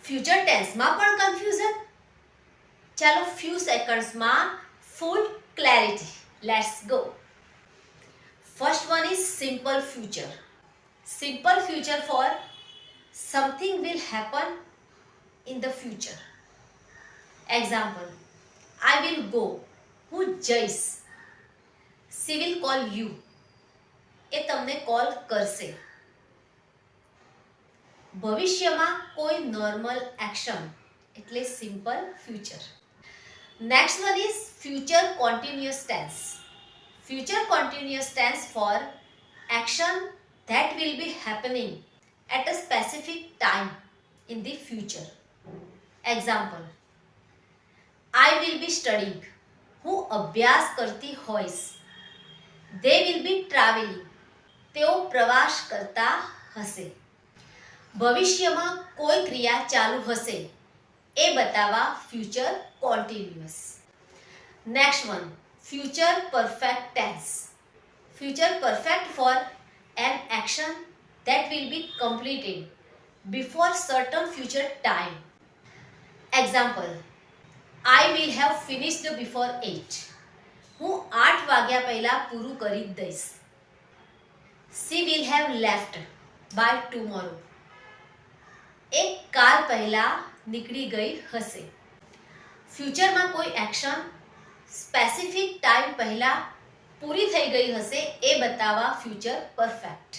Future ટેન્સમાં પણ confusion? ચાલો few સેકન્ડ્સમાં full clarity. Let's go. First one is simple future. Simple future for something will happen in the future. Example, I will go. હું જઈશ. She will call you. એ તમને call કરશે. ભવિષ્યમાં કોઈ normal action એટલે simple future. Next one is future continuous tense. Future continuous tense for action that will be happening at a specific time in the future. Example, I will be studying. હું અભ્યાસ કરતી હોઈશ. They will be traveling. તેઓ પ્રવાસ કરતા હશે. ભવિષ્યમાં કોઈ ક્રિયા ચાલુ હશે એ બતાવવા future continuous. Next one, future perfect tense. Future perfect for an action that will be completed before certain future time. Example, I will have finished before 8. હું 8 વાગ્યા પહેલા પૂરું કરી દઈશ. She will have left by tomorrow. એક કાલ પહેલા નીકળી ગઈ હશે. ફ્યુચરમાં કોઈ એક્શન સ્પેસિફિક ટાઈમ પહેલા પૂરી થઈ ગઈ હશે એ બતાવવા future perfect.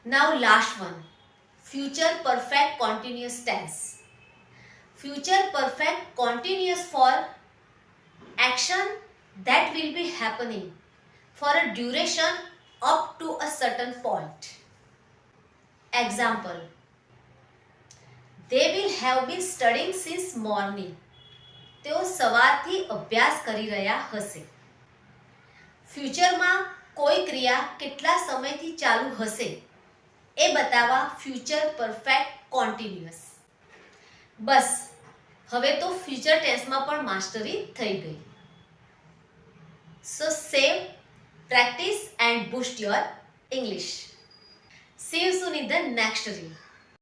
Now last one, future perfect continuous tense. Future perfect continuous for action that will be happening for a duration up to a certain point. Example, they will have been studying since morning. તેઓ સવારથી અભ્યાસ કરી રહ્યા હશે. ફ્યુચરમાં કોઈ ક્રિયા કેટલા સમયથી ચાલુ હશે એ બતાવવા ફ્યુચર પરફેક્ટ કોન્ટિન્યુઅસ. બસ હવે તો ફ્યુચર ટેન્સમાં પણ માસ્ટરી થઈ ગઈ. So save, practice and boost your English. See you soon in the next reel.